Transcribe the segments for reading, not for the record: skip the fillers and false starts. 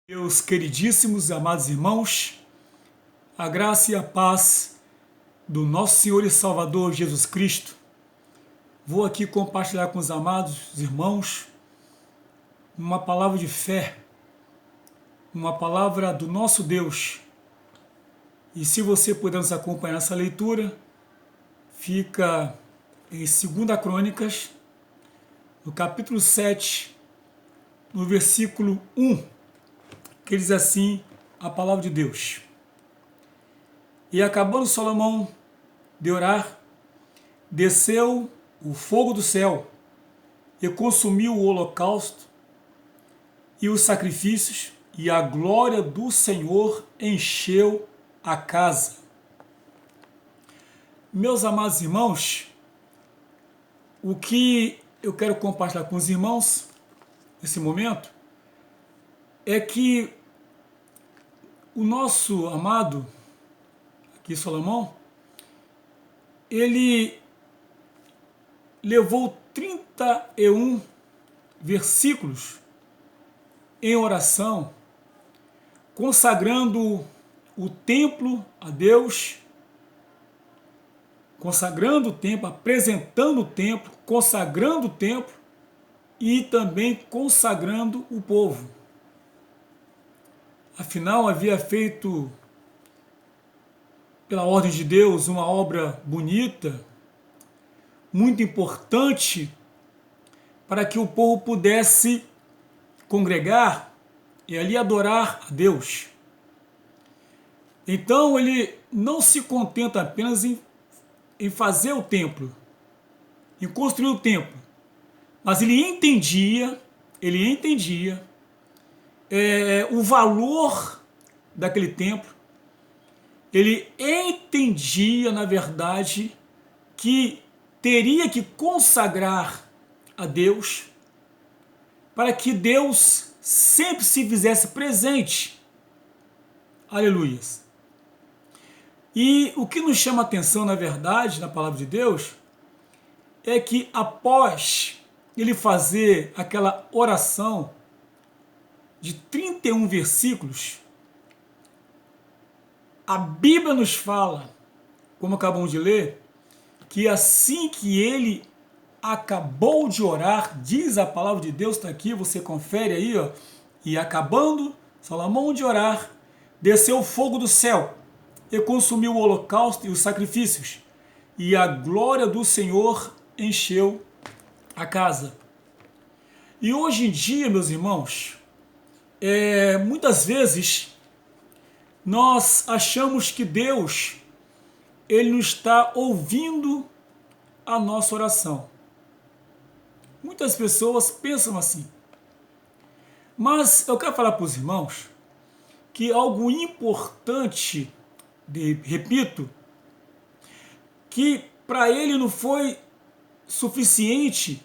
Meus queridíssimos e amados irmãos, a graça e a paz do nosso Senhor e Salvador Jesus Cristo. Vou aqui compartilhar com os amados irmãos uma palavra de fé, uma palavra do nosso Deus. E se você puder nos acompanhar essa leitura, fica em 2 Crônicas, no capítulo 7, no versículo 1, que diz assim a palavra de Deus. E acabando Salomão de orar, desceu o fogo do céu e consumiu o holocausto e os sacrifícios, e a glória do Senhor encheu a casa. Meus amados irmãos, o que eu quero compartilhar com os irmãos nesse momento é que o nosso amado aqui Salomão, ele levou 31 versículos em oração, consagrando o templo a Deus, consagrando o templo, apresentando o templo, consagrando o templo e também consagrando o povo. Afinal, havia feito, pela ordem de Deus, uma obra bonita, muito importante, para que o povo pudesse congregar e ali adorar a Deus. Então ele não se contenta apenas em fazer o templo, em construir o templo, mas ele entendia o valor daquele templo. Ele entendia, na verdade, que teria que consagrar a Deus para que Deus sempre se fizesse presente. Aleluias. E o que nos chama a atenção, na verdade, na palavra de Deus, é que após ele fazer aquela oração de 31 versículos, a Bíblia nos fala, como acabamos de ler, que assim que ele acabou de orar, diz a palavra de Deus, está aqui, você confere aí, ó, e acabando Salomão de orar, desceu o fogo do céu e consumiu o holocausto e os sacrifícios, e a glória do Senhor encheu a casa. E hoje em dia, meus irmãos, muitas vezes nós achamos que Deus, ele não está ouvindo a nossa oração. Muitas pessoas pensam assim. Mas eu quero falar para os irmãos que algo importante, repito, que para ele não foi suficiente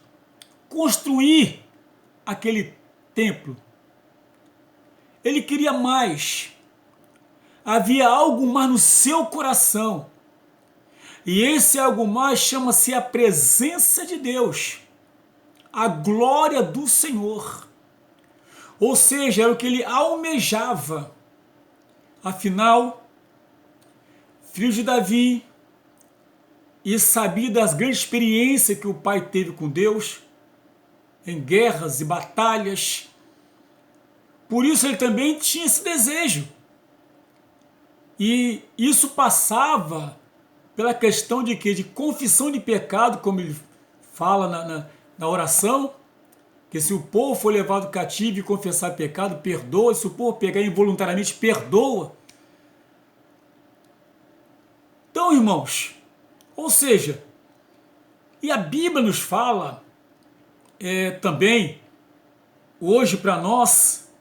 construir aquele templo. Ele queria mais. Havia algo mais no seu coração. E esse algo mais chama-se a presença de Deus, a glória do Senhor. Ou seja, era o que ele almejava. Afinal, filho de Davi, e sabia das grandes experiências que o pai teve com Deus, em guerras e batalhas. Por isso ele também tinha esse desejo. E isso passava pela questão de quê? De confissão de pecado, como ele fala na oração, que se o povo for levado cativo e confessar pecado, perdoa. Se o povo pegar involuntariamente, perdoa. Então, irmãos, ou seja, e a Bíblia nos fala também, hoje para nós,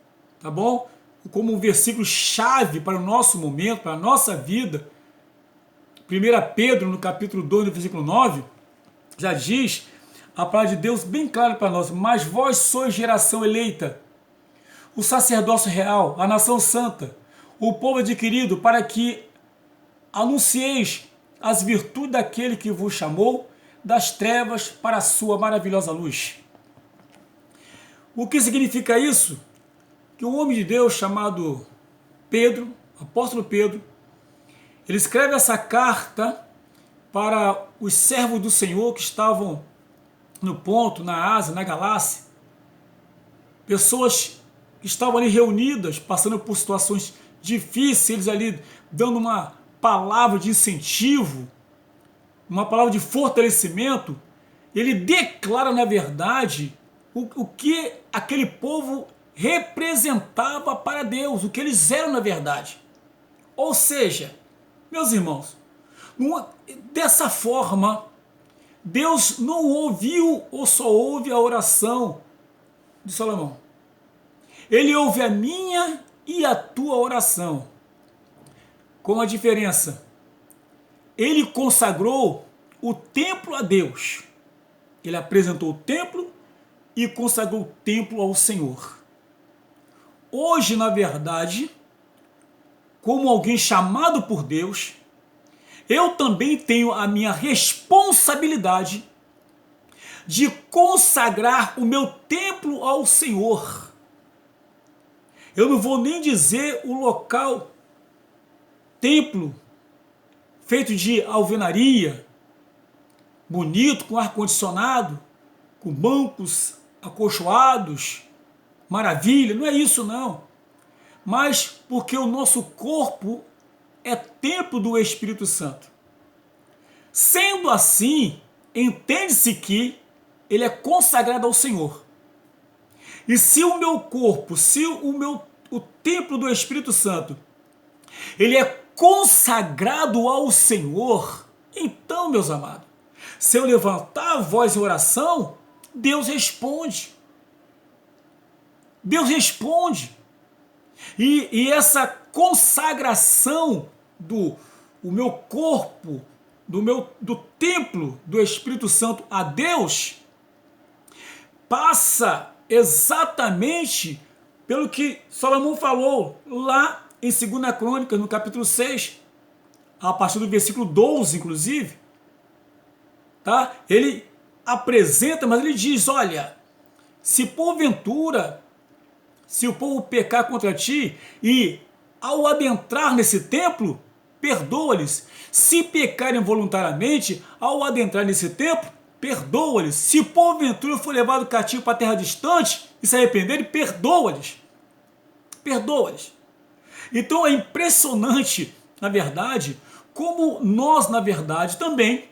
tá bom? Como um versículo chave para o nosso momento, para a nossa vida. 1 Pedro, no capítulo 2, no versículo 9, já diz a palavra de Deus bem clara para nós: mas vós sois geração eleita, o sacerdócio real, a nação santa, o povo adquirido, para que anuncieis as virtudes daquele que vos chamou das trevas para a sua maravilhosa luz. O que significa isso? que um homem de Deus chamado Pedro, apóstolo Pedro, ele escreve essa carta para os servos do Senhor que estavam no Ponto, na Ásia, na Galácia, pessoas que estavam ali reunidas, passando por situações difíceis, eles ali dando uma palavra de incentivo, uma palavra de fortalecimento. Ele declara, na verdade, o que aquele povo representava para Deus, o que eles eram na verdade. Ou seja, meus irmãos, dessa forma, Deus não ouviu ou só ouve a oração de Salomão. Ele ouve a minha e a tua oração. Com a diferença, ele consagrou o templo a Deus. Ele apresentou o templo e consagrou o templo ao Senhor. Hoje, na verdade, como alguém chamado por Deus, eu também tenho a minha responsabilidade de consagrar o meu templo ao Senhor. Eu não vou nem dizer o local, templo, feito de alvenaria, bonito, com ar-condicionado, com bancos acolchoados, maravilha, não é isso não. Mas porque o nosso corpo é templo do Espírito Santo. Sendo assim, entende-se que ele é consagrado ao Senhor. E se o meu corpo, se o templo do Espírito Santo, ele é consagrado ao Senhor, então, meus amados, se eu levantar a voz em oração, Deus responde. Deus responde. E essa consagração do meu corpo, do templo do Espírito Santo a Deus, passa exatamente pelo que Salomão falou lá em 2 Crônicas, no capítulo 6, a partir do versículo 12, inclusive. Tá? Ele apresenta, mas ele diz, olha, se porventura, se o povo pecar contra ti e ao adentrar nesse templo, perdoa-lhes. Se pecarem voluntariamente, ao adentrar nesse templo, perdoa-lhes. Se porventura for levado cativo para a terra distante e se arrependerem, perdoa-lhes. Perdoa-lhes. Então é impressionante, na verdade, como nós, na verdade, também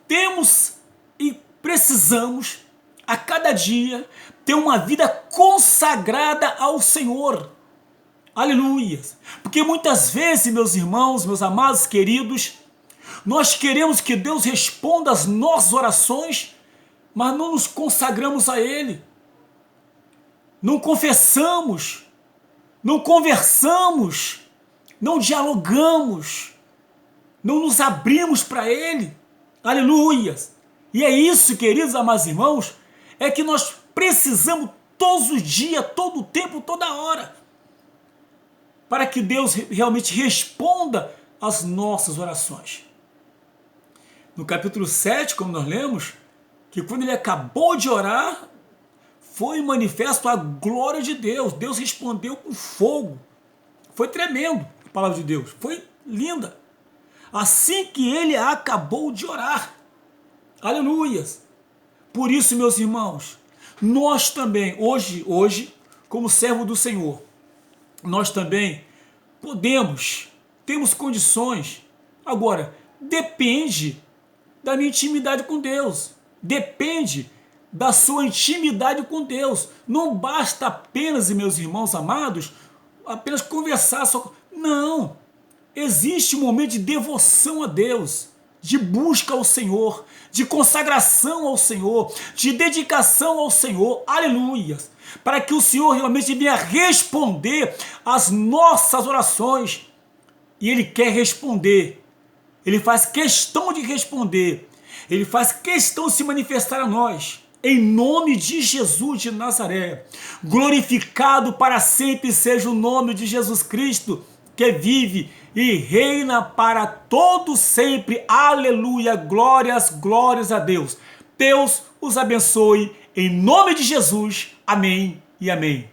temos e precisamos a cada dia ter uma vida consagrada ao Senhor. Aleluia! Porque muitas vezes, meus irmãos, meus amados queridos, nós queremos que Deus responda às nossas orações, mas não nos consagramos a Ele. Não confessamos, não conversamos, não dialogamos, não nos abrimos para Ele. Aleluia! E é isso, queridos amados irmãos, é que nós precisamos todos os dias, todo o tempo, toda hora, para que Deus realmente responda às nossas orações. No capítulo 7, como nós lemos, que quando ele acabou de orar, foi manifesto a glória de Deus. Deus respondeu com fogo. Foi tremendo a palavra de Deus, foi linda. Assim que ele acabou de orar. Aleluias! Por isso, meus irmãos, nós também, hoje, como servo do Senhor, nós também temos condições. Agora, depende da minha intimidade com Deus. Depende da sua intimidade com Deus. Não basta apenas, meus irmãos amados, apenas conversar só. Não! Existe um momento de devoção a Deus, de busca ao Senhor, de consagração ao Senhor, de dedicação ao Senhor. Aleluia! Para que o Senhor realmente venha responder às nossas orações. E Ele quer responder. Ele faz questão de responder. Ele faz questão de se manifestar a nós. Em nome de Jesus de Nazaré. Glorificado para sempre seja o nome de Jesus Cristo, que vive e reina para todo sempre. Aleluia, glórias, glórias a Deus. Deus os abençoe, em nome de Jesus. Amém e amém.